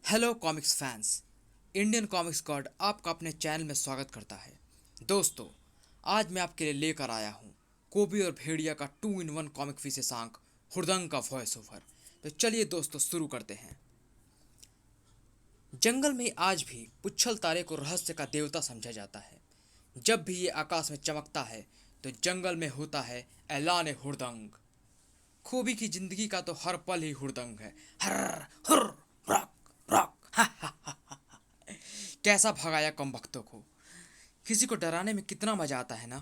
Hello comics fans. Indian comics God आपका अपने channel में स्वागत करता है। दोस्तों, आज मैं आपके लिए लेकर आया हूँ कोबी और भेड़िया का 2 in 1 कॉमिक विशेषांक हुड़दंग का वॉइस ओवर। तो चलिए दोस्तों शुरू करते हैं। जंगल में आज भी पुच्छल तारे को रहस्य का देवता समझा जाता है। जब भी ये आकाश में चमकता है तो जंगल में होता है ऐलान हुड़दंग। खोबी की जिंदगी का तो हर पल ही हुड़दंग है। हर हुर रॉक रॉक हा हा हा हा। कैसा भगाया कम भक्तों को। किसी को डराने में कितना मजा आता है ना।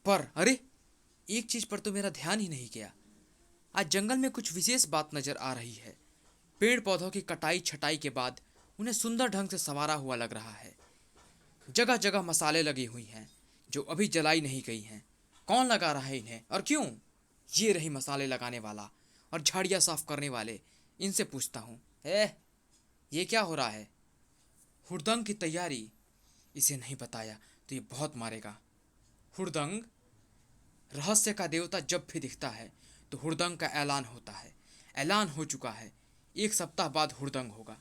पर अरे, एक चीज पर तो मेरा ध्यान ही नहीं गया। आज जंगल में कुछ विशेष बात नजर आ रही है। पेड़ पौधों की कटाई छटाई के बाद उन्हें सुंदर ढंग से संवारा हुआ लग रहा है। जगह जगह मसाले लगी हुई हैं जो अभी जलाई नहीं गई हैं। कौन लगा रहा है इन्हें और क्यों? ये रही मसाले लगाने वाला और झाड़ियाँ साफ करने वाले। इनसे पूछता हूँ, ये क्या हो रहा है? हुड़दंग की तैयारी। इसे नहीं बताया तो ये बहुत मारेगा। हुड़दंग, रहस्य का देवता जब भी दिखता है तो हुड़दंग का ऐलान होता है। ऐलान हो चुका है। 1 सप्ताह बाद हुड़दंग होगा।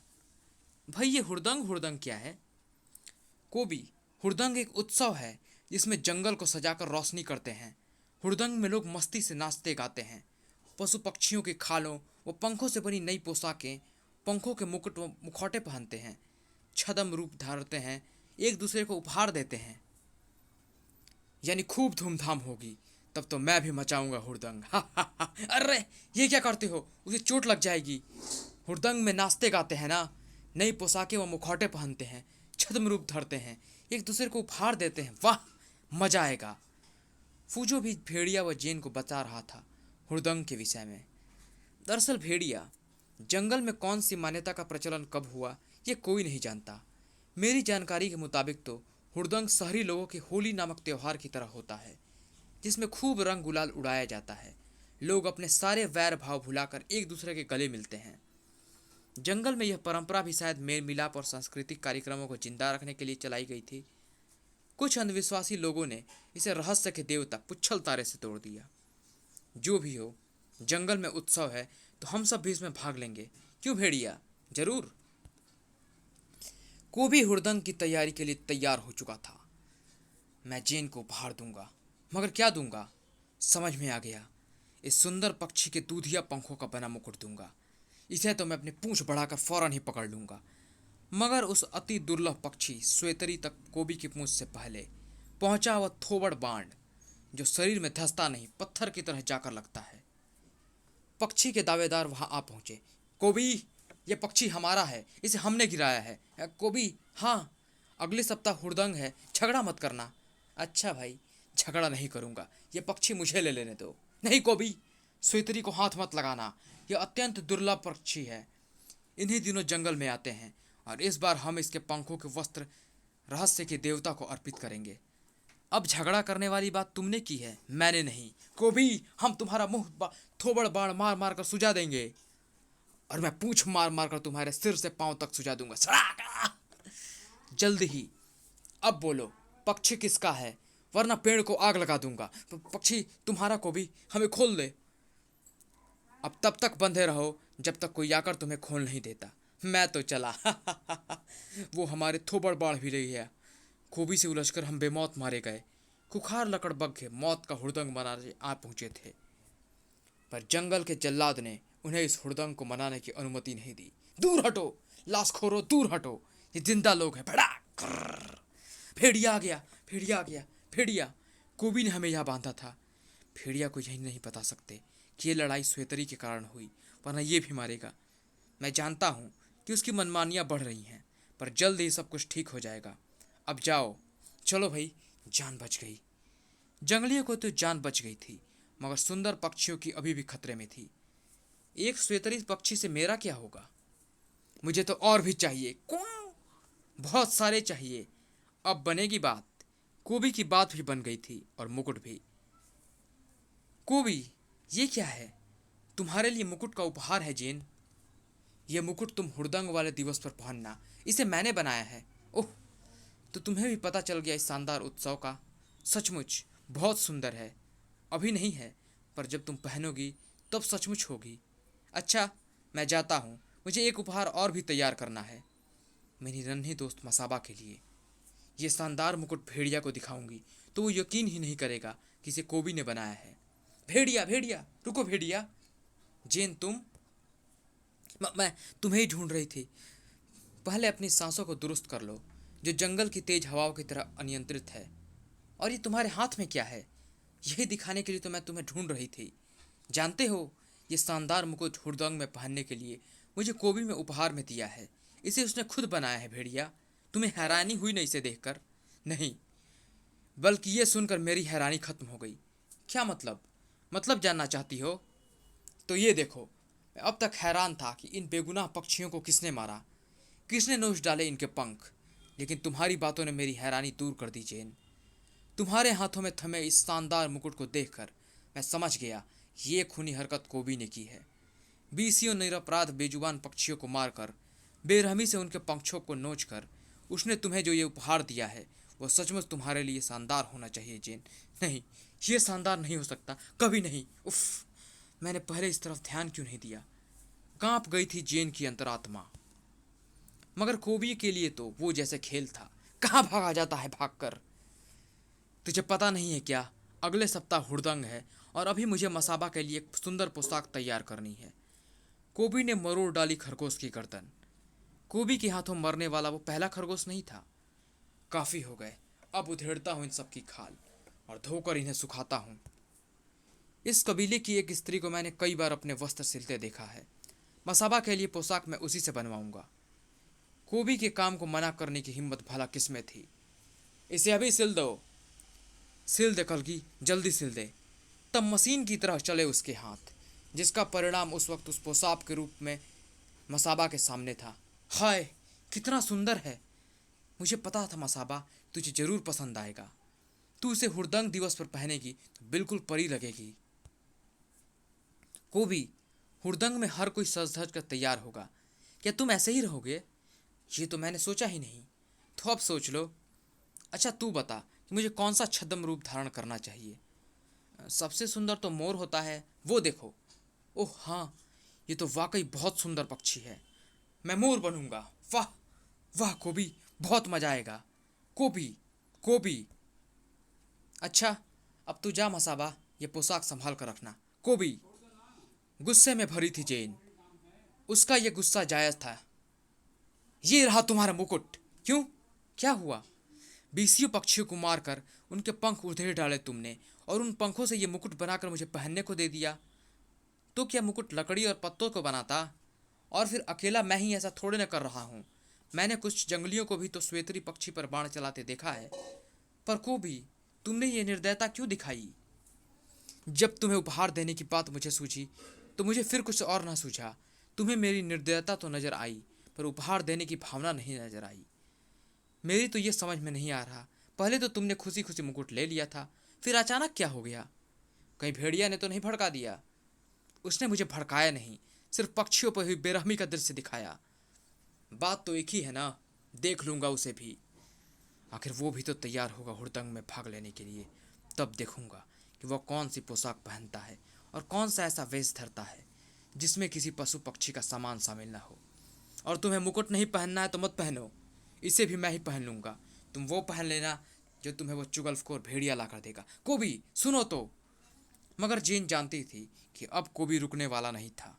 भाई, ये हुड़दंग हुड़दंग क्या है? कोबी, हुड़दंग एक उत्सव है जिसमें जंगल को सजाकर रोशनी करते हैं। हुड़दंग में लोग मस्ती से नाचते गाते हैं। पशु पक्षियों की खालों व पंखों से बनी नई पोशाकें, पंखों के मुकुट व मुखौटे पहनते हैं, छद्म रूप धारते हैं, एक दूसरे को उपहार देते हैं। यानी खूब धूमधाम होगी। तब तो मैं भी मचाऊंगा हुड़दंग। हा हा हा। अरे, ये क्या करते हो? उसे चोट लग जाएगी। हुड़दंग में नाचते गाते हैं ना, नई पोशाकें व मुखौटे पहनते हैं, छद्म रूप धरते हैं, एक दूसरे को उपहार देते हैं। वाह, मजा आएगा। फूजो भी भेड़िया व जेन को बता रहा था हुड़दंग के विषय में। दरअसल भेड़िया, जंगल में कौन सी मान्यता का प्रचलन कब हुआ ये कोई नहीं जानता। मेरी जानकारी के मुताबिक तो हुड़दंग शहरी लोगों के होली नामक त्योहार की तरह होता है, जिसमें खूब रंग गुलाल उड़ाया जाता है। लोग अपने सारे वैर भाव भुलाकर एक दूसरे के गले मिलते हैं। जंगल में यह परंपरा भी शायद मेल मिलाप और सांस्कृतिक कार्यक्रमों को जिंदा रखने के लिए चलाई गई थी। कुछ अंधविश्वासी लोगों ने इसे रहस्य के देवता पुच्छल तारे से तोड़ दिया। जो भी हो, जंगल में उत्सव है तो हम सब भी इसमें भाग लेंगे। क्यों भेड़िया? जरूर। कोबी हुड़दंग की तैयारी के लिए तैयार हो चुका था। मैं जेन को उपहार दूंगा, मगर क्या दूंगा समझ में आ गया। इस सुंदर पक्षी के दूधिया पंखों का बना मुकुट दूंगा। इसे तो मैं अपनी पूंछ बढ़ाकर फौरन ही पकड़ लूंगा। मगर उस अति दुर्लभ पक्षी स्वेतरी तक कोबी की पूंछ से पहले पहुंचा वह थोबड़ बाण, जो शरीर में धंसता नहीं, पत्थर की तरह जाकर लगता है। पक्षी के दावेदार वहां आ पहुंचे। कोबी, ये पक्षी हमारा है, इसे हमने गिराया है। कोबी, हाँ, अगले सप्ताह हुड़दंग है, झगड़ा मत करना। अच्छा भाई, झगड़ा नहीं करूंगा, ये पक्षी मुझे ले लेने दो। नहीं कोबी, स्वेतरी को हाथ मत लगाना। यह अत्यंत दुर्लभ पक्षी है, इन्हीं दिनों जंगल में आते हैं, और इस बार हम इसके पंखों के वस्त्र रहस्य के देवता को अर्पित करेंगे। अब झगड़ा करने वाली बात तुमने की है, मैंने नहीं। कोबी, हम तुम्हारा थोबड़ बाण मार मार कर सुझा देंगे, और मैं पूंछ मार मार कर तुम्हारे सिर से पांव तक सुझा दूंगा। सड़ाक! जल्द ही। अब बोलो, पक्षी किसका है, वरना पेड़ को आग लगा दूंगा। पक्षी तुम्हारा। कोबी, हमें खोल दे। अब तब तक बंधे रहो जब तक कोई आकर तुम्हें खोल नहीं देता। मैं तो चला। वो हमारे थोबड़ बाढ़ भी रही है। खूबी से उलझकर हम बेमौत मारे गए। खुखार लकड़बग्घे मौत का हुड़दंग बनाने आ पहुंचे थे, पर जंगल के जल्लाद ने उन्हें इस हुड़दंग को मनाने की अनुमति नहीं दी। दूर हटो लाशखोरो, दूर हटो, ये जिंदा लोग हैं। भड़ाक! भेड़िया आ गया, भेड़िया आ गया, भेड़िया। कोबी ने हमें यहाँ बांधा था। भेड़िया को यही नहीं बता सकते कि ये लड़ाई स्वेतरी के कारण हुई, वरना ये भी मारेगा। मैं जानता हूँ कि उसकी मनमानियाँ बढ़ रही हैं, पर जल्द ही सब कुछ ठीक हो जाएगा। अब जाओ। चलो भाई, जान बच गई। जंगलियों को तो जान बच गई थी, मगर सुंदर पक्षियों की अभी भी खतरे में थी। एक स्वेतरी पक्षी से मेरा क्या होगा? मुझे तो और भी चाहिए। कौन? बहुत सारे चाहिए। अब बनेगी बात। कोबी की बात भी बन गई थी, और मुकुट भी। कोबी, ये क्या है? तुम्हारे लिए मुकुट का उपहार है जेन। यह मुकुट तुम हुड़दंग वाले दिवस पर पहनना, इसे मैंने बनाया है। ओह, तो तुम्हें भी पता चल गया इस शानदार उत्सव का। सचमुच बहुत सुंदर है। अभी नहीं है, पर जब तुम पहनोगी तब सचमुच होगी। अच्छा, मैं जाता हूँ, मुझे एक उपहार और भी तैयार करना है, मेरी नन्ही दोस्त मसाबा के लिए। ये शानदार मुकुट भेड़िया को दिखाऊंगी तो वो यकीन ही नहीं करेगा कि इसे कोबी ने बनाया है। भेड़िया भेड़िया रुको भेड़िया। जेन तुम? मैं तुम्हें ही ढूंढ रही थी। पहले अपनी सांसों को दुरुस्त कर लो, जो जंगल की तेज हवाओं की तरह अनियंत्रित है। और ये तुम्हारे हाथ में क्या है? यही दिखाने के लिए तो मैं तुम्हें ढूंढ रही थी। जानते हो, ये शानदार मुकुट हुड़दंग में पहनने के लिए मुझे कोबी में उपहार में दिया है। इसे उसने खुद बनाया है भेड़िया। तुम्हें हैरानी हुई ना इसे देखकर? नहीं, बल्कि ये सुनकर मेरी हैरानी खत्म हो गई। क्या मतलब? मतलब जानना चाहती हो? तो ये देखो, मैं अब तक हैरान था कि इन बेगुनाह पक्षियों को किसने मारा, किसने नोच डाले इनके पंख। लेकिन तुम्हारी बातों ने मेरी हैरानी दूर कर दी जेन। तुम्हारे हाथों में थमे इस शानदार मुकुट को देखकर मैं समझ गया ये खूनी हरकत कोबी ने की है। बीसियों निरपराध बेजुबान पक्षियों को मारकर, बेरहमी से उनके पंखों को नोचकर उसने तुम्हें जो ये उपहार दिया है वो सचमुच तुम्हारे लिए शानदार होना चाहिए जेन। नहीं, ये शानदार नहीं हो सकता, कभी नहीं। उफ, मैंने पहले इस तरफ ध्यान क्यों नहीं दिया? कांप गई थी जेन की अंतरात्मा। मगर कोबी के लिए तो वो जैसे खेल था। कहाँ भागा जाता है भागकर? तुझे पता नहीं है क्या, अगले सप्ताह हुड़दंग है और अभी मुझे मसाबा के लिए एक सुंदर पोशाक तैयार करनी है। कोबी ने मरोड़ डाली खरगोश की गर्दन। कोबी के हाथों मरने वाला वो पहला खरगोश नहीं था। काफी हो गए, अब उधेड़ता हूँ इन सबकी खाल और धोकर इन्हें सुखाता हूँ। इस कबीले की एक स्त्री को मैंने कई बार अपने वस्त्र सिलते देखा है। मसाबा के लिए पोशाक मैं उसी से बनवाऊंगा। कोबी के काम को मना करने की हिम्मत भला किसमें थी? इसे अभी सिल दो, सिल दे कलगी, जल्दी सिल दे। तब मशीन की तरह चले उसके हाथ, जिसका परिणाम उस वक्त उस पोशाक के रूप में मसाबा के सामने था। हाय, कितना सुंदर है! मुझे पता था मसाबा, तुझे जरूर पसंद आएगा। तू उसे हुड़दंग दिवस पर पहनेगी तो बिल्कुल परी लगेगी। कोबी, हुड़दंग में हर कोई सज धज कर तैयार होगा, क्या तुम ऐसे ही रहोगे? ये तो मैंने सोचा ही नहीं। तो अब सोच लो। अच्छा तू बता कि मुझे कौन सा छद्म रूप धारण करना चाहिए? सबसे सुंदर तो मोर होता है, वो देखो। ओह हाँ, ये तो वाकई बहुत सुंदर पक्षी है। मैं मोर बनूंगा। वाह वाह कोबी, बहुत मजा आएगा। कोबी, कोबी। अच्छा, अब तू जा मसाबा, ये पोशाक संभाल कर रखना। कोबी। गुस्से में भरी थी जेन। उसका ये गुस्सा जायज था। ये रहा तुम्हारा मुकुट। क्यों? क्या हुआ? बीसियों पक्षियों को मारकर उनके पंख उधेड़ डाले तुमने और उन पंखों से ये मुकुट बनाकर मुझे पहनने को दे दिया। तो क्या मुकुट लकड़ी और पत्तों को बनाता? और फिर अकेला मैं ही ऐसा थोड़े न कर रहा हूँ। मैंने कुछ जंगलियों को भी तो स्वेतरी पक्षी पर बाण चलाते देखा है। पर को भी तुमने ये निर्दयता क्यों दिखाई? जब तुम्हें उपहार देने की बात मुझे सूझी तो मुझे फिर कुछ और ना सूझा। तुम्हें मेरी निर्दयता तो नजर आई, पर उपहार देने की भावना नहीं नजर आई। मेरी तो ये समझ में नहीं आ रहा, पहले तो तुमने खुशी खुशी मुकुट ले लिया था, फिर अचानक क्या हो गया? कहीं भेड़िया ने तो नहीं भड़का दिया? उसने मुझे भड़काया नहीं, सिर्फ पक्षियों पर हुई बेरहमी का दृश्य दिखाया। बात तो एक ही है ना, देख लूंगा उसे भी। आखिर वो भी तो तैयार होगा हुड़दंग में भाग लेने के लिए। तब देखूंगा कि वह कौन सी पोशाक पहनता है और कौन सा ऐसा वेश धरता है जिसमें किसी पशु पक्षी का सामान शामिल ना हो। और तुम्हें मुकुट नहीं पहनना है तो मत पहनो, इसे भी मैं ही पहन लूंगा। तुम वो पहन लेना जो तुम्हें वो चुगलखोर भेड़िया ला कर देगा। कोबी सुनो तो। मगर जेन जानती थी कि अब कोबी रुकने वाला नहीं था।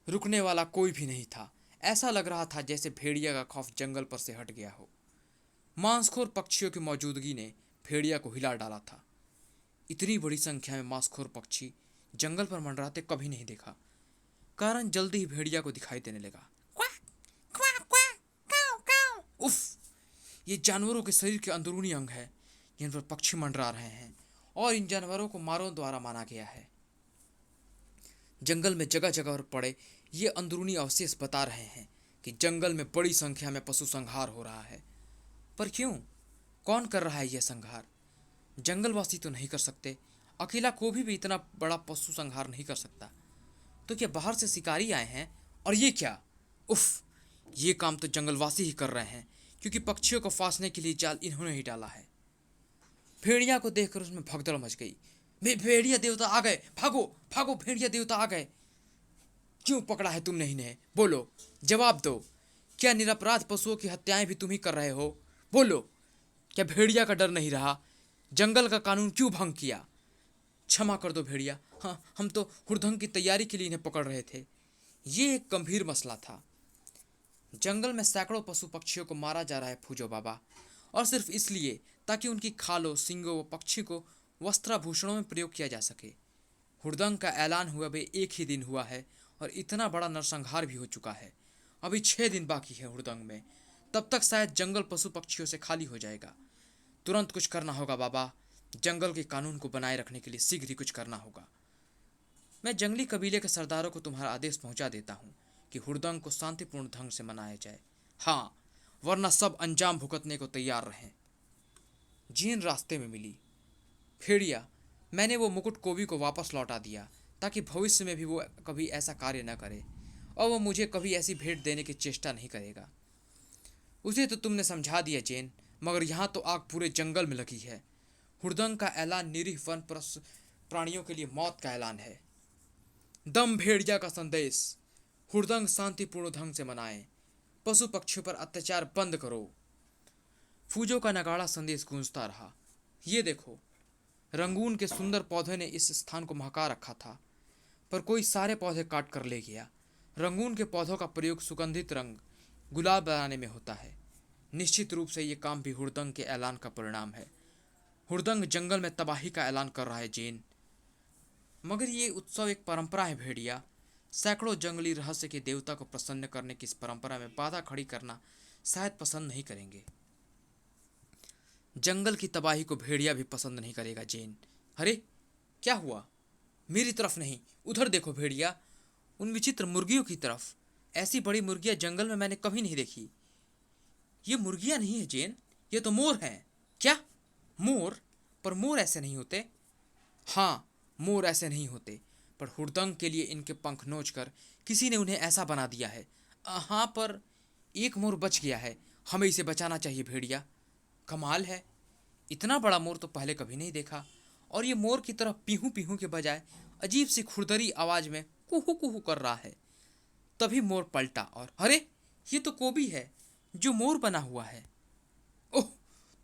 रुकने वाला कोई भी नहीं था। ऐसा लग रहा था जैसे भेड़िया का खौफ जंगल पर से हट गया हो। मांसखोर पक्षियों की मौजूदगी ने भेड़िया को हिला डाला था। इतनी बड़ी संख्या में मांसखोर पक्षी जंगल पर मंडराते कभी नहीं देखा। कारण जल्दी ही भेड़िया को दिखाई देने लगा। उफ, ये जानवरों के शरीर के अंदरूनी अंग है जिन पर पक्षी मंडरा रहे हैं, और इन जानवरों को मानव द्वारा माना गया है। जंगल में जगह जगह पर पड़े ये अंदरूनी अवशेष बता रहे हैं कि जंगल में बड़ी संख्या में पशु संहार हो रहा है। पर क्यों? कौन कर रहा है यह संहार? जंगलवासी तो नहीं कर सकते। अकेला कोई भी इतना बड़ा पशु संहार नहीं कर सकता। तो क्या बाहर से शिकारी आए हैं? और ये क्या? उफ, ये काम तो जंगलवासी ही कर रहे हैं, क्योंकि पक्षियों को फांसने के लिए जाल इन्होंने ही डाला है। भेड़िया को देखकर उसमें भगदड़ मच गई। भेड़िया देवता आ गए, भागो भागो, भेड़िया देवता आ गए। क्यों पकड़ा है तुमने इन्हें? बोलो, जवाब दो। क्या निरपराध पशुओं की हत्याएं भी तुम ही कर रहे हो? बोलो, क्या भेड़िया का डर नहीं रहा? जंगल का कानून क्यों भंग किया? क्षमा कर दो भेड़िया, हाँ, हम तो हुड़दंग की तैयारी के लिए इन्हें पकड़ रहे थे। ये एक गंभीर मसला था। जंगल में सैकड़ों पशु पक्षियों को मारा जा रहा है फूजो बाबा, और सिर्फ इसलिए ताकि उनकी खालों, सींगों व पक्षी को वस्त्राभूषणों में प्रयोग किया जा सके। हुड़दंग का ऐलान हुआ भी एक ही दिन हुआ है और इतना बड़ा नरसंहार भी हो चुका है। अभी 6 दिन बाकी है हुड़दंग में। तब तक शायद जंगल पशु पक्षियों से खाली हो जाएगा। तुरंत कुछ करना होगा बाबा। जंगल के कानून को बनाए रखने के लिए शीघ्र ही कुछ करना होगा। मैं जंगली कबीले के सरदारों को तुम्हारा आदेश पहुंचा देता हूं कि हुड़दंग को शांतिपूर्ण ढंग से मनाया जाए। हाँ, वरना सब अंजाम भुगतने को तैयार रहें। जीन रास्ते में मिली। भेड़िया, मैंने वो मुकुट कोबी को वापस लौटा दिया ताकि भविष्य में भी वो कभी ऐसा कार्य न करे और वो मुझे कभी ऐसी भेंट देने की चेष्टा नहीं करेगा। उसे तो तुमने समझा दिया जेन, मगर यहाँ तो आग पूरे जंगल में लगी है। हुड़दंग का ऐलान निरीह वन प्राणियों के लिए मौत का ऐलान है। दम भेड़िया का संदेश। हुड़दंग शांतिपूर्ण ढंग से मनाएं। पशु पक्षियों पर अत्याचार बंद करो। फूजो का नगाड़ा संदेश गूंजता रहा। ये देखो, रंगून के सुंदर पौधे ने इस स्थान को महका रखा था, पर कोई सारे पौधे काट कर ले गया। रंगून के पौधों का प्रयोग सुगंधित रंग गुलाब बनाने में होता है। निश्चित रूप से ये काम भी हुड़दंग के ऐलान का परिणाम है। हुड़दंग जंगल में तबाही का ऐलान कर रहा है जेन। मगर ये उत्सव एक परंपरा है भेड़िया। सैकड़ों जंगली रहस्य के देवता को प्रसन्न करने की इस परंपरा में बाधा खड़ी करना शायद पसंद नहीं करेंगे। जंगल की तबाही को भेड़िया भी पसंद नहीं करेगा जेन। अरे, क्या हुआ? मेरी तरफ नहीं, उधर देखो भेड़िया, उन विचित्र मुर्गियों की तरफ। ऐसी बड़ी मुर्गियां जंगल में मैंने कभी नहीं देखी। ये मुर्गियां नहीं है जेन, ये तो मोर हैं। क्या? मोर? पर मोर ऐसे नहीं होते। हाँ, मोर ऐसे नहीं होते, पर हुड़दंग के लिए इनके पंख नोच कर किसी ने उन्हें ऐसा बना दिया है। हाँ, पर एक मोर बच गया है। हमें इसे बचाना चाहिए भेड़िया। कमाल है, इतना बड़ा मोर तो पहले कभी नहीं देखा। और ये मोर की तरह पीहू पीहू के बजाय अजीब सी खुरदरी आवाज में कुहू कुहू कर रहा है। तभी मोर पलटा और अरे, ये तो कोबी है जो मोर बना हुआ है। ओह,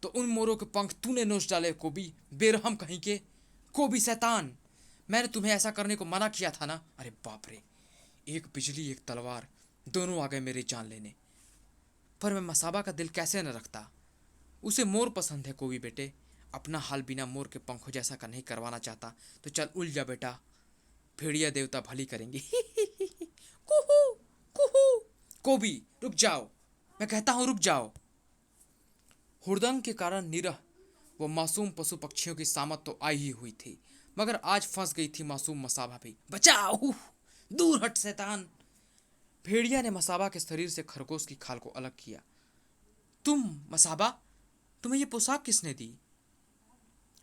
तो उन मोरों के पंख तूने नोच डाले कोबी, बेरहम कहीं के। कोबी शैतान, मैंने तुम्हें ऐसा करने को मना किया था ना। अरे बाप रे, एक बिजली एक तलवार, दोनों आ गए मेरी जान लेने। पर मैं मसाबा का दिल कैसे न रखता। उसे मोर पसंद है कोबी बेटे। अपना हाल बिना मोर के पंखों जैसा का नहीं करवाना चाहता तो चल उल जा बेटा। भेड़िया देवता भली करेंगे। कुहू कुहू। कोबी रुक जाओ, मैं कहता हूं रुक जाओ। हुड़दंग के कारण निरह वो मासूम पशु पक्षियों की सामत तो आई ही हुई थी, मगर आज फंस गई थी मासूम मसाबा भी। बचाओ, दूर हट शैतान। भेड़िया ने मसाबा के शरीर से खरगोश की खाल को अलग किया। तुम मसाबा, तुम्हें ये पोशाक किसने दी?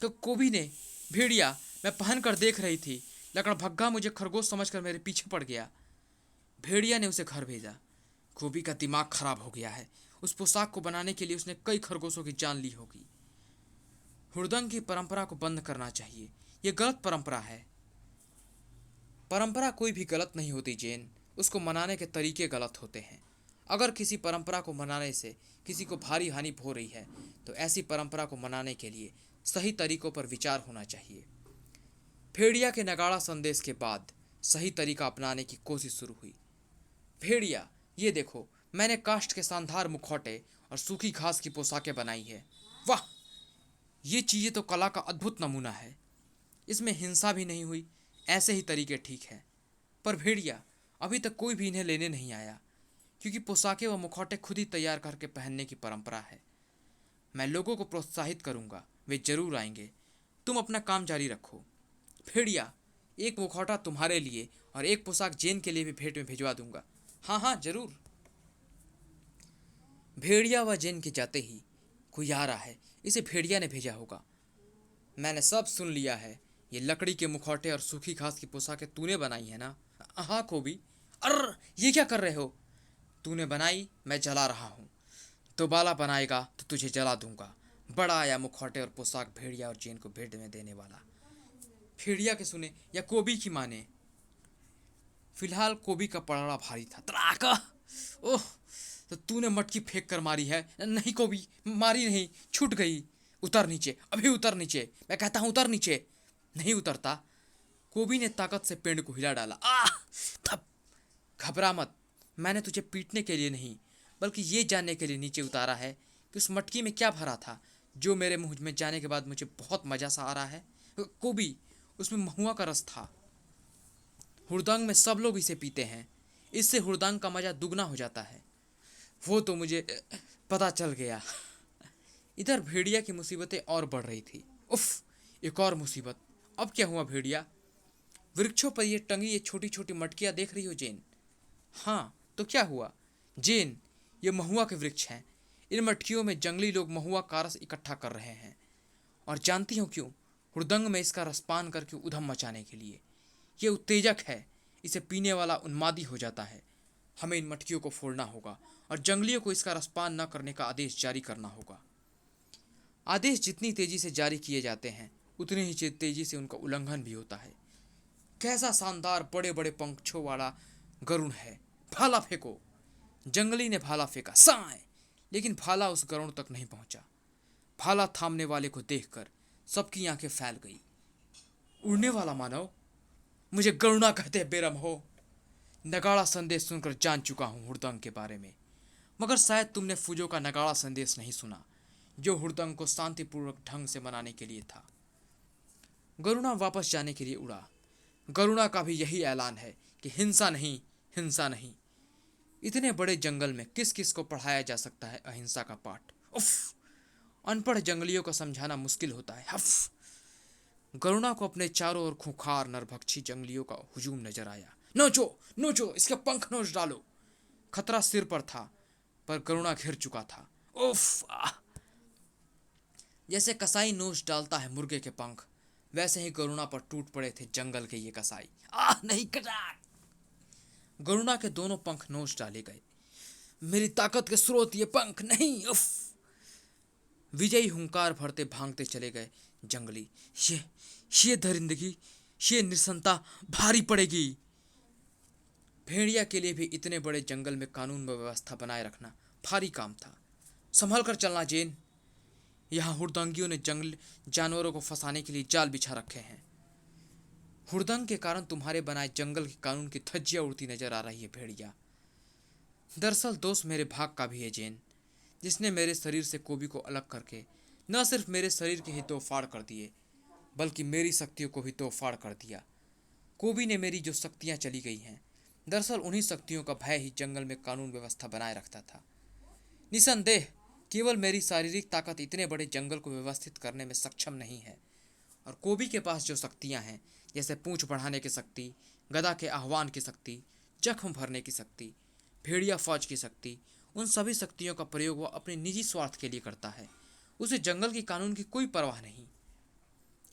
तो कोबी ने। भेड़िया, मैं पहन कर देख रही थी, लकड़भग्गा मुझे खरगोश समझकर मेरे पीछे पड़ गया। भेड़िया ने उसे घर भेजा। कोबी का दिमाग खराब हो गया है। उस पोशाक को बनाने के लिए उसने कई खरगोशों की जान ली होगी। हुड़दंग की परंपरा को बंद करना चाहिए, ये गलत परंपरा है। परंपरा कोई भी गलत नहीं होती जेन, उसको मनाने के तरीके गलत होते हैं। अगर किसी परंपरा को मनाने से किसी को भारी हानि हो रही है तो ऐसी परंपरा को मनाने के लिए सही तरीकों पर विचार होना चाहिए। भेड़िया के नगाड़ा संदेश के बाद सही तरीका अपनाने की कोशिश शुरू हुई। भेड़िया, ये देखो, मैंने काष्ठ के शानदार मुखौटे और सूखी घास की पोशाकें बनाई है। वाह, ये चीज़ें तो कला का अद्भुत नमूना है। इसमें हिंसा भी नहीं हुई, ऐसे ही तरीके ठीक है। पर भेड़िया, अभी तक कोई भी इन्हें लेने नहीं आया, क्योंकि पोशाकें व मुखौटे खुद ही तैयार करके पहनने की परंपरा है। मैं लोगों को प्रोत्साहित करूंगा, वे जरूर आएंगे। तुम अपना काम जारी रखो। भेड़िया, एक मुखौटा तुम्हारे लिए और एक पोशाक जेन के लिए भी भेंट में भिजवा दूंगा। हाँ हाँ, जरूर। भेड़िया व जेन के जाते ही कोई आ रहा है, इसे भेड़िया ने भेजा होगा। मैंने सब सुन लिया है। ये लकड़ी के मुखौटे और सूखी घास की पोशाकें तूने बनाई है ना? हाँ कोबी। अर, ये क्या कर रहे हो? तूने बनाई, मैं जला रहा हूँ। दोबारा बनाएगा तो तुझे जला दूंगा। बड़ा आया मुखौटे और पोशाक भेड़िया और जेन को भेंट में देने वाला। भेड़िया के सुने या कोबी की माने? फिलहाल कोबी का पलड़ा भारी था। त्राका! ओह! तो तूने मटकी फेंक कर मारी है? नहीं कोबी, मारी नहीं, छूट गई। उतर नीचे, अभी उतर नीचे, मैं कहता हूं उतर नीचे। नहीं उतरता। कोबी ने ताकत से पेड़ को हिला डाला। थप! घबरा मत, मैंने तुझे पीटने के लिए नहीं, बल्कि ये जानने के लिए नीचे उतारा है कि उस मटकी में क्या भरा था जो मेरे मुंह में जाने के बाद मुझे बहुत मजा सा आ रहा है। कोबी, उसमें महुआ का रस था। हुड़दंग में सब लोग इसे पीते हैं, इससे हुड़दंग का मजा दुगना हो जाता है। वो तो मुझे पता चल गया। इधर भेड़िया की मुसीबतें और बढ़ रही थी। उफ! एक और मुसीबत। अब क्या हुआ भेड़िया? वृक्षों पर ये टंगी ये छोटी छोटी मटकियां देख रही हो जेन? हाँ, तो क्या हुआ जेन? ये महुआ के वृक्ष हैं। इन मटकियों में जंगली लोग महुआ का रस इकट्ठा कर रहे हैं। और जानती हो क्यों? हुड़दंग में इसका रसपान करके उधम मचाने के लिए। ये उत्तेजक है, इसे पीने वाला उन्मादी हो जाता है। हमें इन मटकियों को फोड़ना होगा और जंगलियों को इसका रसपान न करने का आदेश जारी करना होगा। आदेश जितनी तेजी से जारी किए जाते हैं, उतनी ही तेजी से उनका उल्लंघन भी होता है। कैसा शानदार बड़े बड़े पंखों वाला गरुड़ है! भाला फेंको! जंगली ने भाला फेंका, साए! लेकिन भाला उस गरुड़ तक नहीं पहुंचा। भाला थामने वाले को देखकर सबकी आंखें फैल गई। उड़ने वाला मानव? मुझे गरुड़ा कहते बेरम हो। नगाड़ा संदेश सुनकर जान चुका हूं हुड़दंग के बारे में, मगर शायद तुमने फूजो का नगाड़ा संदेश नहीं सुना, जो हुड़दंग को शांतिपूर्वक ढंग से मनाने के लिए था। गरुड़ा वापस जाने के लिए उड़ा। गरुड़ा का भी यही ऐलान है कि हिंसा नहीं, हिंसा नहीं। इतने बड़े जंगल में किस किस को पढ़ाया जा सकता है अहिंसा का पाठ? उफ! अनपढ़ जंगलियों को समझाना मुश्किल होता है। हफ! गरुड़ा को अपने चारों ओर खूंखार नरभक्षी जंगलियों का हुजूम नजर आया। नोचो, नोचो, इसके पंख नोच डालो। खतरा सिर पर था, पर गरुड़ा घिर चुका था। उफ! जैसे कसाई नोच डालता है मुर्गे के पंख, वैसे ही गरुड़ा पर टूट पड़े थे जंगल के ये कसाई। नहीं कटा! गरुड़ा के दोनों पंख नोच डाले गए। मेरी ताकत के स्रोत ये पंख नहीं! उफ! विजयी हुंकार भरते भागते चले गए जंगली। ये दरिंदगी, ये निरसनता भारी पड़ेगी। भेड़िया के लिए भी इतने बड़े जंगल में कानून व व्यवस्था बनाए रखना भारी काम था। संभल कर चलना जेन, यहाँ हुड़दंगियों ने जंगल जानवरों को फंसाने के लिए जाल बिछा रखे हैं। हुड़दंग के कारण तुम्हारे बनाए जंगल के कानून की धज्जियां उड़ती नजर आ रही है भेड़िया। दरअसल दोस्त मेरे भाग का भी है जेन, जिसने मेरे शरीर से कोबी को अलग करके न सिर्फ मेरे शरीर के ही दो फाड़ कर दिए, बल्कि मेरी शक्तियों को भी दो फाड़ कर दिया। कोबी ने मेरी जो शक्तियां चली गई हैं, दरअसल उन्हीं शक्तियों का भय ही जंगल में कानून व्यवस्था बनाए रखता था। निसंदेह केवल मेरी शारीरिक ताकत इतने बड़े जंगल को व्यवस्थित करने में सक्षम नहीं है, और कोबी के पास जो शक्तियां हैं, जैसे पूंछ बढ़ाने की शक्ति, गदा के आह्वान की शक्ति, जख्म भरने की शक्ति, भेड़िया फौज की शक्ति, उन सभी शक्तियों का प्रयोग वह अपने निजी स्वार्थ के लिए करता है। उसे जंगल की कानून की कोई परवाह नहीं।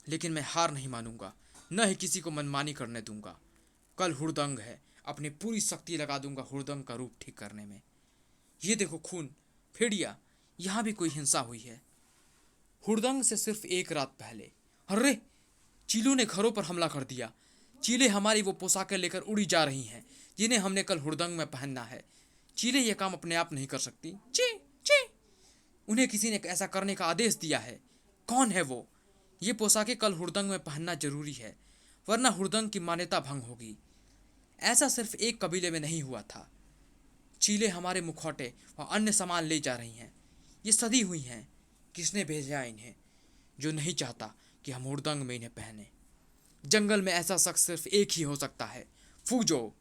लेकिन मैं हार नहीं मानूंगा, न ही किसी को मनमानी करने दूंगा। कल हुड़दंग है, अपनी पूरी शक्ति लगा दूंगा हुड़दंग का रूप ठीक करने में। ये देखो खून, भेड़िया, यहाँ भी कोई हिंसा हुई है। हुड़दंग से सिर्फ एक रात पहले, अरे, चीलों ने घरों पर हमला कर दिया। चीलें हमारी वो पोशाकें लेकर उड़ी जा रही हैं जिन्हें हमने कल हुड़दंग में पहनना है। चीलें ये काम अपने आप नहीं कर सकती। ची ची! उन्हें किसी ने ऐसा करने का आदेश दिया है। कौन है वो? ये पोशाकें कल हुड़दंग में पहनना जरूरी है, वरना हुड़दंग की मान्यता भंग होगी। ऐसा सिर्फ एक कबीले में नहीं हुआ था। चीलें हमारे मुखौटे व अन्य सामान ले जा रही हैं। ये सदी हुई हैं। किसने भेजा इन्हें, जो नहीं चाहता कि हम हुड़दंग में इन्हें पहने? जंगल में ऐसा शख्स सिर्फ एक ही हो सकता है, फूजो,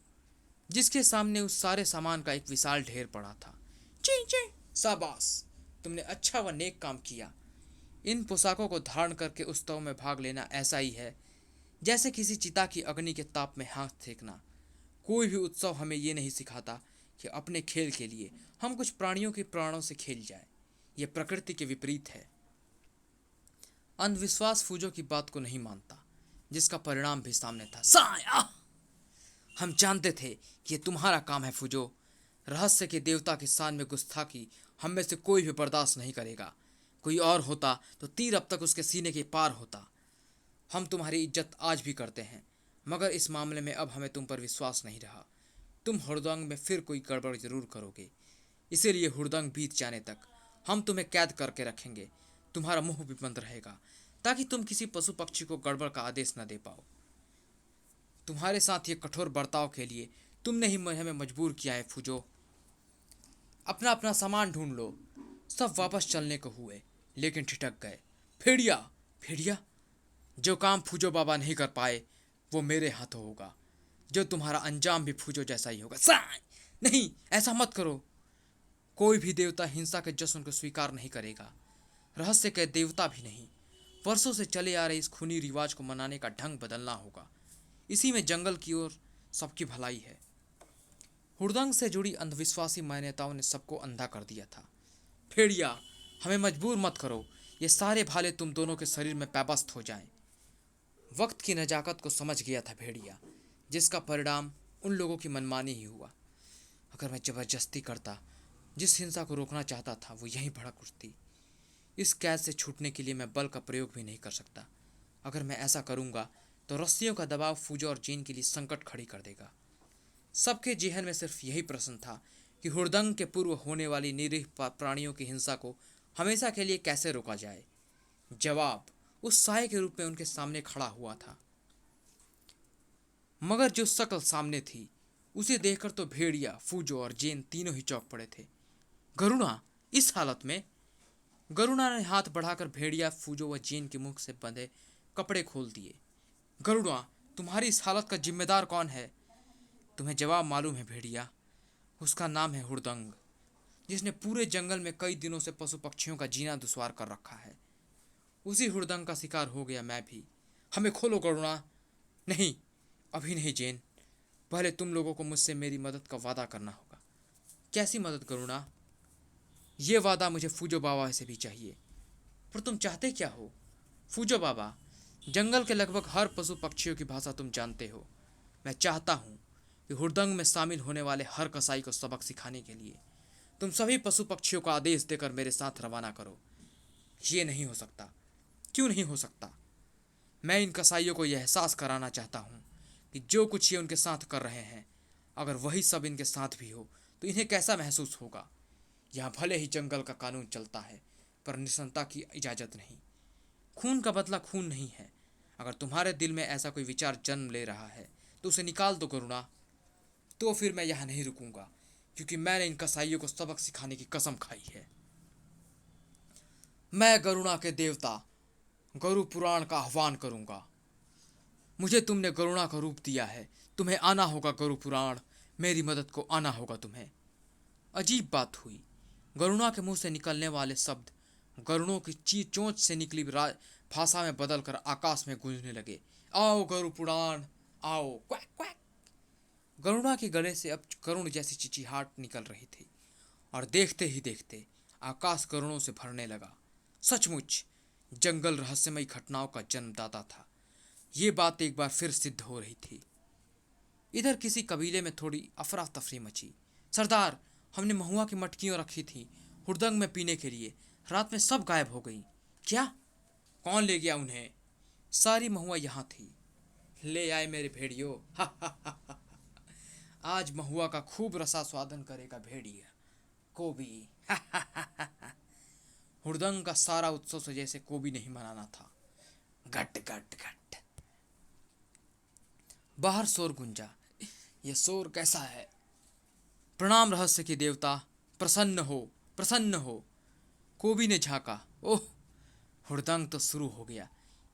जिसके सामने उस सारे सामान का एक विशाल ढेर पड़ा था। ची ची! शाबाश, तुमने अच्छा व नेक काम किया। इन पोशाकों को धारण करके उत्सव में भाग लेना ऐसा ही है जैसे किसी चिता की अग्नि के ताप में हाथ फेंकना। कोई भी उत्सव हमें ये नहीं सिखाता कि अपने खेल के लिए हम कुछ प्राणियों के प्राणों से खेल जाए। यह प्रकृति के विपरीत है। अंधविश्वास फूजो की बात को नहीं मानता, जिसका परिणाम भी सामने था। साया! हम जानते थे कि यह तुम्हारा काम है फूजो। रहस्य के देवता के शान में गुस्ताखी हम में से कोई भी बर्दाश्त नहीं करेगा। कोई और होता तो तीर अब तक उसके सीने के पार होता। हम तुम्हारी इज्जत आज भी करते हैं, मगर इस मामले में अब हमें तुम पर विश्वास नहीं रहा। तुम हुड़दंग में फिर कोई गड़बड़ जरूर करोगे। इसीलिए हुड़दंग बीत जाने तक हम तुम्हें कैद करके रखेंगे। तुम्हारा मुंह भी बंद रहेगा ताकि तुम किसी पशु पक्षी को गड़बड़ का आदेश न दे पाओ। तुम्हारे साथ ये कठोर बर्ताव के लिए तुमने ही हमें मजबूर किया है फूजो। अपना अपना सामान ढूंढ लो। सब वापस चलने को हुए लेकिन ठिठक गए। भेड़िया, भेड़िया, जो काम फूजो बाबा नहीं कर पाए वो मेरे हाथों होगा। जो तुम्हारा अंजाम भी फूजो जैसा ही होगा। साई! नहीं, ऐसा मत करो। कोई भी देवता हिंसा के जश्न को स्वीकार नहीं करेगा, रहस्य के देवता भी नहीं। वर्षों से चले आ रहे इस खूनी रिवाज को मनाने का ढंग बदलना होगा। इसी में जंगल की ओर सबकी भलाई है। हुड़दंग से जुड़ी अंधविश्वासी मान्यताओं ने सबको अंधा कर दिया था। भेड़िया, हमें मजबूर मत करो। ये सारे भाले तुम दोनों के शरीर में पैबस्त हो जाएं। वक्त की नजाकत को समझ गया था भेड़िया, जिसका परिणाम उन लोगों की मनमानी ही हुआ। अगर मैं जबरदस्ती करता, जिस हिंसा को रोकना चाहता था वो यहीं भड़क उठती। इस कैद से छूटने के लिए मैं बल का प्रयोग भी नहीं कर सकता। अगर मैं ऐसा करूंगा तो रस्सियों का दबाव फूजो और जीन के लिए संकट खड़ी कर देगा। सबके जेहन में सिर्फ यही प्रश्न था कि हुड़दंग के पूर्व होने वाली निरीह प्राणियों की हिंसा को हमेशा के लिए कैसे रोका जाए। जवाब उस साय के रूप में उनके सामने खड़ा हुआ था। मगर जो शक्ल सामने थी उसे देखकर तो भेड़िया, फूजो और जेन तीनों ही चौंक पड़े थे। गरुणा इस हालत में? गरुणा ने हाथ बढ़ाकर भेड़िया, फूजो व जेन के मुख से बंधे कपड़े खोल दिए। गरुणा, तुम्हारी इस हालत का जिम्मेदार कौन है? तुम्हें जवाब मालूम है भेड़िया। उसका नाम है हुड़दंग, जिसने पूरे जंगल में कई दिनों से पशु पक्षियों का जीना दुश्वार कर रखा है। उसी हुड़दंग का शिकार हो गया मैं भी। हमें खोलो गरुणा। नहीं, अभी नहीं जेन। पहले तुम लोगों को मुझसे मेरी मदद का वादा करना होगा। कैसी मदद गरुणा? ये वादा मुझे फूजो बाबा से भी चाहिए। पर तुम चाहते क्या हो? फूजो बाबा, जंगल के लगभग हर पशु पक्षियों की भाषा तुम जानते हो। मैं चाहता हूँ कि हुड़दंग में शामिल होने वाले हर कसाई को सबक सिखाने के लिए तुम सभी पशु पक्षियों को आदेश देकर मेरे साथ रवाना करो। ये नहीं हो सकता। क्यों नहीं हो सकता? मैं इन कसाईयों को यह एहसास कराना चाहता हूँ कि जो कुछ ये उनके साथ कर रहे हैं, अगर वही सब इनके साथ भी हो तो इन्हें कैसा महसूस होगा। यहाँ भले ही जंगल का कानून चलता है, पर निशंता की इजाज़त नहीं। खून का बदला खून नहीं है। अगर तुम्हारे दिल में ऐसा कोई विचार जन्म ले रहा है तो उसे निकाल दो गरुणा। तो फिर मैं यहाँ नहीं रुकूंगा, क्योंकि मैंने इन कसाईयों को सबक सिखाने की कसम खाई है। मैं गरुणा के देवता गरु पुराण का आह्वान करूंगा। मुझे तुमने गरुणा का रूप दिया है। तुम्हें आना होगा गरु पुराण। मेरी मदद को आना होगा तुम्हें। अजीब बात हुई। गरुणा के मुंह से निकलने वाले शब्द गरुड़ों की चोंच से निकली भाषा में बदलकर आकाश में गूंजने लगे। आओ गरु पुराण, आओ। Quack quack. गरुणा के गले से अब करुण जैसी चिचिहाट निकल रही थी और देखते ही देखते आकाश करुणों से भरने लगा। सचमुच जंगल रहस्यमयी घटनाओं का जन्मदाता था। ये बात एक बार फिर सिद्ध हो रही थी। इधर किसी कबीले में थोड़ी अफरा तफरी मची। सरदार, हमने महुआ की मटकियाँ रखी थी हुड़दंग में पीने के लिए। रात में सब गायब हो गई। क्या? कौन ले गया उन्हें? सारी महुआ यहाँ थी। ले आए मेरे भेड़ियों। हा हा हा हा। आज महुआ का खूब रसास्वादन करेगा भेड़िया कोबी। हा हा हा हा। हुड़दंग का सारा उत्सव से जैसे कोबी नहीं मनाना था। घट घट घट। बाहर शोर गुंजा। यह शोर कैसा है? प्रणाम रहस्य के देवता, प्रसन्न हो, प्रसन्न हो। कोबी ने झांका। ओह, हुड़दंग तो शुरू हो गया।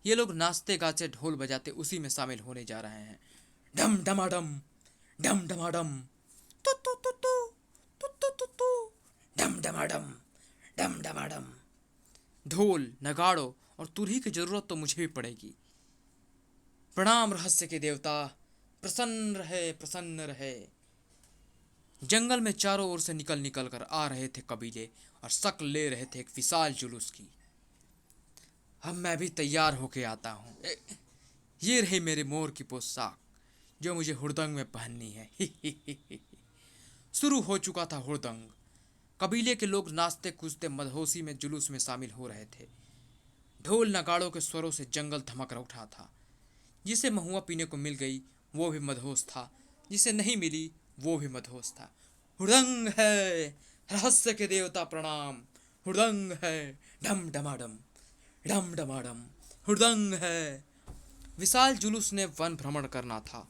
ये लोग नाचते गाते ढोल बजाते उसी में शामिल होने जा रहे हैं। डम डमाडम, डम डमाडम, तु तु तु तु, तु तु तु तु, डम डमाडम, डम डमाडम। ढोल, नगाड़ों और तुरही की जरूरत तो मुझे भी पड़ेगी। प्रणाम रहस्य के देवता, प्रसन्न रहे, प्रसन्न रहे। जंगल में चारों ओर से निकल निकल कर आ रहे थे कबीले और शक्ल ले रहे थे एक विशाल जुलूस की। अब मैं भी तैयार होके आता हूँ। ये रही मेरे मोर की पोशाक जो मुझे हुड़दंग में पहननी है। शुरू हो चुका था हुड़दंग। कबीले के लोग नाचते कूदते मदहोशी में जुलूस में शामिल हो रहे थे। ढोल नगाड़ों के स्वरों से जंगल धमक उठा था। जिसे महुआ पीने को मिल गई वो भी मदहोश था, जिसे नहीं मिली वो भी मदहोश था। हुड़दंग है, रहस्य के देवता प्रणाम। हुड़दंग है, डम डमाडम, डम डमाडम, हुड़दंग है। विशाल जुलूस ने वन भ्रमण करना था,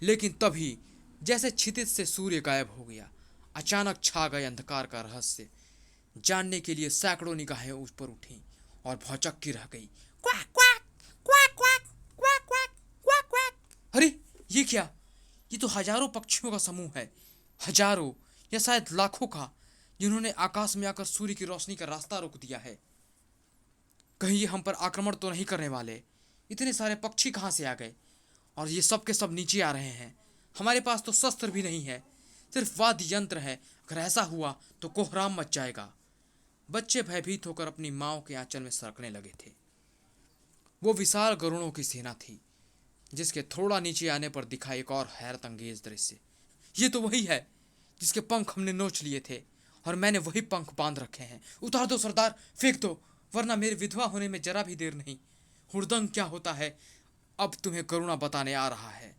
लेकिन तभी जैसे क्षितिज से सूर्य गायब हो गया, अचानक छा गए अंधकार का रहस्य। जानने के लिए सैकड़ों निगाहें ऊपर उठी और भौचक्की रह गई। Quack quack, quack quack, quack quack, quack quack. अरे ये क्या? ये तो हजारों पक्षियों का समूह है, हजारों या शायद लाखों का, जिन्होंने आकाश में आकर सूर्य की रोशनी का रास्ता रोक दिया है। कहीं ये हम पर आक्रमण तो नहीं करने वाले? इतने सारे पक्षी कहाँ से आ गए? और ये सब के सब नीचे आ रहे हैं। हमारे पास तो शस्त्र भी नहीं है, सिर्फ वाद्य यंत्र है। अगर ऐसा हुआ तो कोहराम मच जाएगा। बच्चे भयभीत होकर अपनी माओ के आंचल में सरकने लगे थे। वो विशाल गरुड़ों की सेना थी, जिसके थोड़ा नीचे आने पर दिखा एक और हैरत अंगेज दृश्य। ये तो वही है जिसके पंख हमने नोच लिए थे, और मैंने वही पंख बांध रखे हैं। उतार दो सरदार, फेंक दो, वरना मेरे विधवा होने में जरा भी देर नहीं। हुड़दंग क्या होता है अब तुम्हें करुणा बताने आ रहा है।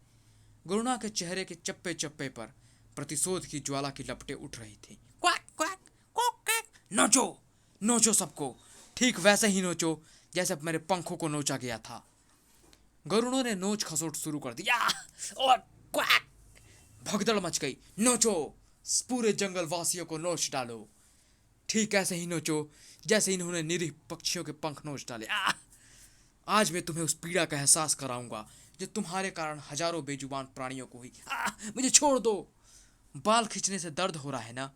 करुणा के चेहरे के चप्पे चप्पे पर प्रतिशोध की ज्वाला की लपटें उठ रही थी। Quack quack, quack quack. नोचो, नोचो सबको, ठीक वैसे ही नोचो जैसे मेरे पंखों को नोचा गया था। गरुड़ों ने नोच खसोट शुरू कर दिया और क्वाक, भगदड़ मच गई। नोचो, पूरे जंगल वासियों को नोच डालो, ठीक ऐसे ही नोचो जैसे इन्होंने निरीह पक्षियों के पंख नोच डाले। आज मैं तुम्हें उस पीड़ा का एहसास कराऊंगा जो तुम्हारे कारण हजारों बेजुबान प्राणियों को हुई। मुझे छोड़ दो। बाल खींचने से दर्द हो रहा है ना?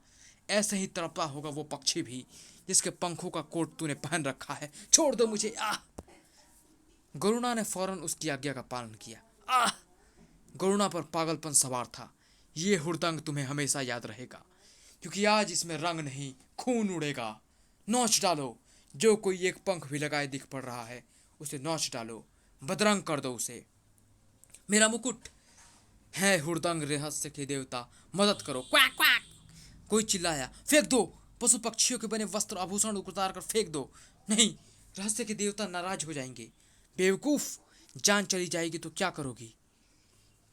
ऐसे ही तड़पता होगा वो पक्षी भी जिसके पंखों का कोट तूने पहन रखा है। छोड़ दो मुझे। गरुणा ने फौरन उसकी आज्ञा का पालन किया। गरुणा पर पागलपन सवार था। ये हुड़दंग तुम्हें हमेशा याद रहेगा, क्योंकि आज इसमें रंग नहीं खून उड़ेगा। नोच डालो, जो कोई एक पंख भी लगाए दिख पड़ रहा है उसे नोच डालो, बदरंग कर दो उसे। मेरा मुकुट है हुड़दंग रहस्य के देवता, मदद करो। क्वाक क्वाक, कोई चिल्लाया। फेंक दो, पशु पक्षियों के बने वस्त्र आभूषण उतार कर फेंक दो। नहीं, रहस्य के देवता नाराज हो जाएंगे। बेवकूफ, जान चली जाएगी तो क्या करोगी?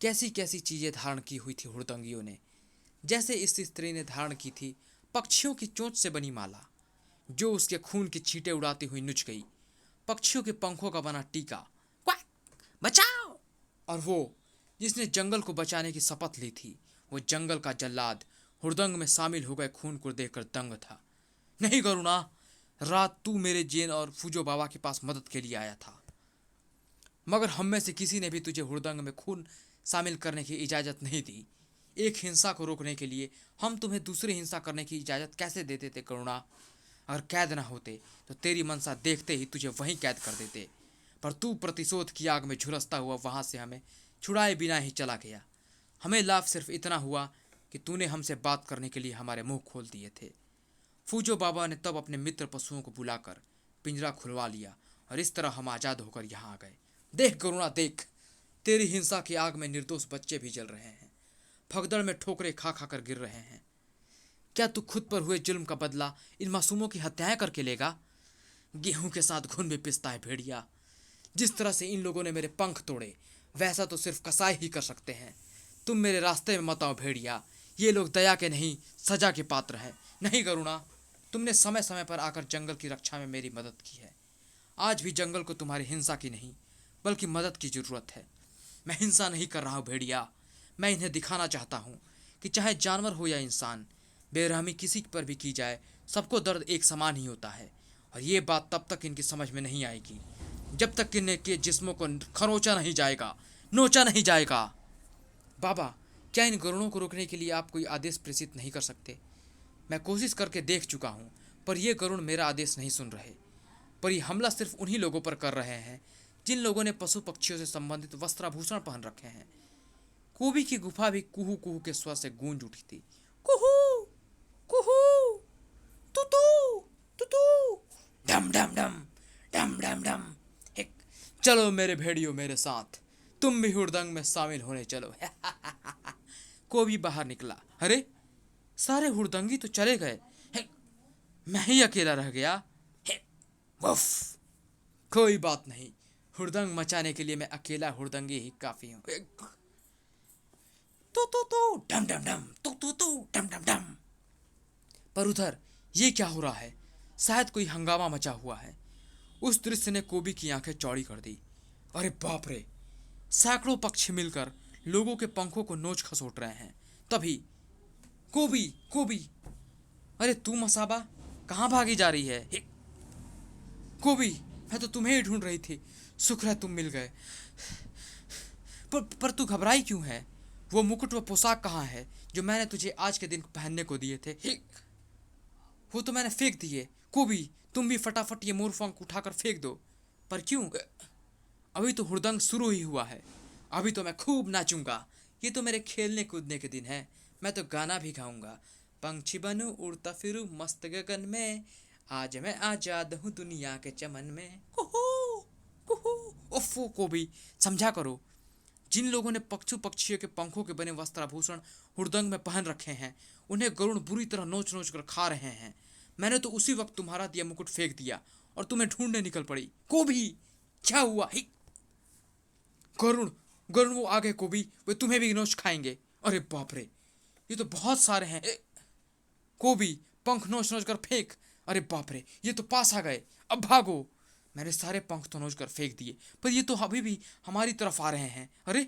कैसी कैसी चीजें धारण की हुई थी हुड़दंगियों ने। जैसे इस स्त्री ने धारण की थी पक्षियों की चोंच से बनी माला, जो उसके खून की छींटे उड़ाती हुई नुच गई। पक्षियों के पंखों का बना टीका, क्वाक, बचाओ। और वो जिसने जंगल को बचाने की शपथ ली थी, वो जंगल का जल्लाद हुड़दंग में शामिल हो गए खून को देखकर दंग था। नहीं करुणा, रात तू मेरे जेन और फूजो बाबा के पास मदद के लिए आया था, मगर हम में से किसी ने भी तुझे हुड़दंग में खून शामिल करने की इजाज़त नहीं दी। एक हिंसा को रोकने के लिए हम तुम्हें दूसरी हिंसा करने की इजाज़त कैसे दे देते करुणा? अगर कैद ना होते तो तेरी मनसा देखते ही तुझे वहीं कैद कर देते, पर तू प्रतिशोध की आग में झुलसता हुआ वहाँ से हमें छुड़ाए बिना ही चला गया। हमें लाभ सिर्फ इतना हुआ कि तूने हमसे बात करने के लिए हमारे मुंह खोल दिए थे। फूजो बाबा ने तब अपने मित्र पशुओं को बुलाकर पिंजरा खुलवा लिया, और इस तरह हम आज़ाद होकर यहाँ आ गए। देख करुणा देख, तेरी हिंसा की आग में निर्दोष बच्चे भी जल रहे हैं, भगदड़ में ठोकरे खा खा कर गिर रहे हैं। क्या तू खुद पर हुए जुल्म का बदला इन मासूमों की हत्याएं करके लेगा? गेहूं के साथ घुन में पिसता है भेड़िया। जिस तरह से इन लोगों ने मेरे पंख तोड़े, वैसा तो सिर्फ कसाई ही कर सकते हैं। तुम मेरे रास्ते में मत आओ भेड़िया, ये लोग दया के नहीं सजा के पात्र हैं। नहीं करुणा, तुमने समय समय पर आकर जंगल की रक्षा में मेरी मदद की है। आज भी जंगल को तुम्हारी हिंसा की नहीं बल्कि मदद की जरूरत है। मैं हिंसा नहीं कर रहा हूँ भेड़िया, मैं इन्हें दिखाना चाहता हूँ कि चाहे जानवर हो या इंसान, बेरहमी किसी पर भी की जाए सबको दर्द एक समान ही होता है। और ये बात तब तक इनकी समझ में नहीं आएगी जब तक कि इनके जिस्मों को खरोंचा नहीं जाएगा, नोचा नहीं जाएगा। बाबा, क्या इन गरुड़ों को रोकने के लिए आप कोई आदेश प्रेषित नहीं कर सकते? मैं कोशिश करके देख चुका हूँ, पर ये गरुड़ मेरा आदेश नहीं सुन रहे। पर यह हमला सिर्फ उन्हीं लोगों पर कर रहे हैं जिन लोगों ने पशु पक्षियों से संबंधित वस्त्राभूषण पहन रखे हैं। कोबी की गुफा भी कुहू कुहू के स्वर से गूंज उठी थी। कुहू कुहू, तुतू तुतू, डम डम डम, डम डम डम। चलो मेरे भेड़ियों मेरे साथ, तुम भी हुड़दंग में शामिल होने चलो। कोबी बाहर निकला। अरे सारे हुड़दंगी तो चले गए, मैं ही अकेला रह गया। वफ, कोई बात नहीं, हुड़दंग मचाने के लिए मैं अकेला हुड़दंगी ही काफी हूँ। तो डम डम डम, तो डम डम डम। पर उधर ये क्या हो रहा है? शायद कोई हंगामा मचा हुआ है। उस दृश्य ने कोबी की आंखें चौड़ी कर दी। अरे बाप रे! सैकड़ों पक्षी मिलकर लोगों के पंखों को नोच खसोट रहे हैं। तभी कोबी, कोबी! अरे तू मसाबा, कहाँ भागी जा रही है? कोबी, मैं तो तुम्हें ही ढूंढ रही थी। शुक्र है तुम मिल गए। पर तू घबराई क्यों है? वो मुकुट व पोशाक कहाँ है जो मैंने तुझे आज के दिन पहनने को दिए थे? वो तो मैंने फेंक दिए। कोबी, तुम भी फटाफट ये मोरपंख उठाकर फेंक दो। पर क्यों? अभी तो हुड़दंग शुरू ही हुआ है। अभी तो मैं खूब नाचूंगा। ये तो मेरे खेलने कूदने के दिन है। मैं तो गाना भी गाऊंगा। पंछी बनूं उड़ता फिरूं मस्त गगन में, आज मैं आजाद हूँ दुनिया के चमन में। कुहू कुहू। ओफो कोबी, समझा करो। जिन लोगों ने पक्षियों के पंखों के बने वस्त्राभूषण हुड़दंग में पहन रखे हैं, उन्हें गरुड़ बुरी तरह नोच नोच कर खा रहे हैं। मैंने तो उसी वक्त तुम्हारा दिया मुकुट फेंक दिया और तुम्हें ढूंढने निकल पड़ी। कोबी, क्या हुआ? ही गरुड़, गरुड़ वो आ गए कोबी, वे तुम्हें भी नोच खाएंगे। अरे बाप रे, ये तो बहुत सारे हैं। कोबी, पंख नोच नोच कर फेंक। अरे बाप रे, ये तो पास आ गए। अब भागो। मैंने सारे पंख तो नोच कर फेंक दिए, पर ये तो अभी भी हमारी तरफ आ रहे हैं। अरे,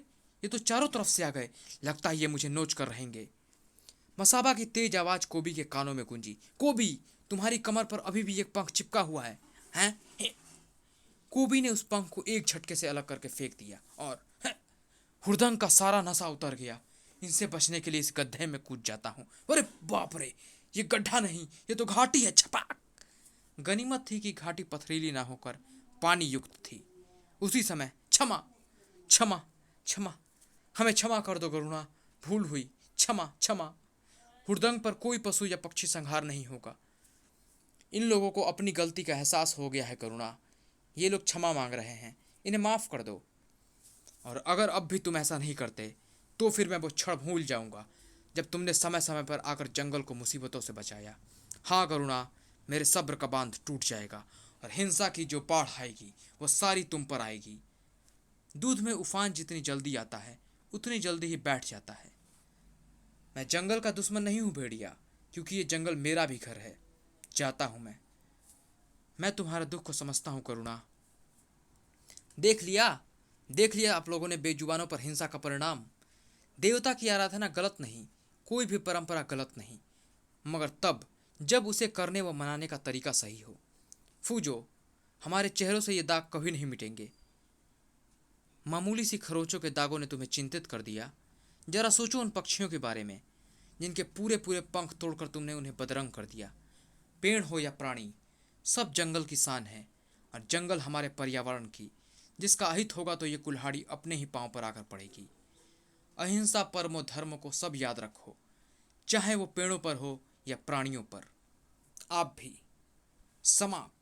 ये तो चारों तरफ से आ गए। लगता है ये मुझे नोच कर रहेंगे। मसाबा की तेज आवाज कोबी के कानों में गूंजी। कोबी, तुम्हारी कमर पर अभी भी एक पंख चिपका हुआ है। हैं? कोबी ने उस पंख को एक झटके से अलग करके फेंक दिया और हुड़दंग का सारा नशा उतर गया। इनसे बचने के लिए इस गड्ढे में कूद जाता हूँ। अरे बाप रे, ये गड्ढा नहीं, ये तो घाटी है। छपाक! गनीमत थी कि घाटी पथरीली ना होकर पानी युक्त थी। उसी समय क्षमा, क्षमा, क्षमा, हमें क्षमा कर दो गरुणा, भूल हुई। क्षमा, क्षमा। हुड़दंग पर कोई पशु या पक्षी संहार नहीं होगा। इन लोगों को अपनी गलती का एहसास हो गया है करुणा। ये लोग क्षमा मांग रहे हैं, इन्हें माफ कर दो। और अगर अब भी तुम ऐसा नहीं करते तो फिर मैं वो क्षण भूल जाऊंगा जब तुमने समय समय पर आकर जंगल को मुसीबतों से बचाया। हाँ करुणा, मेरे सब्र का बांध टूट जाएगा और हिंसा की जो बाढ़ आएगी वो सारी तुम पर आएगी। दूध में उफान जितनी जल्दी आता है उतनी जल्दी ही बैठ जाता है। मैं जंगल का दुश्मन नहीं हूँ भेड़िया, क्योंकि ये जंगल मेरा भी घर है। जाता हूँ मैं तुम्हारे दुख को समझता हूँ करुणा। देख लिया, देख लिया आप लोगों ने बेजुबानों पर हिंसा का परिणाम। देवता की आराधना गलत नहीं, कोई भी परंपरा गलत नहीं, मगर तब जब उसे करने व मनाने का तरीका सही हो। फूजो, हमारे चेहरों से ये दाग कभी नहीं मिटेंगे। मामूली सी खरोचों के दागों ने तुम्हें चिंतित कर दिया। जरा सोचो उन पक्षियों के बारे में जिनके पूरे पूरे पंख तोड़कर तुमने उन्हें बदरंग कर दिया। पेड़ हो या प्राणी, सब जंगल की शान है और जंगल हमारे पर्यावरण की। जिसका अहित होगा तो ये कुल्हाड़ी अपने ही पांव पर आकर पड़ेगी। अहिंसा, परमो धर्म को सब याद रखो, चाहे वो पेड़ों पर हो या प्राणियों पर। आप भी। समाप्त।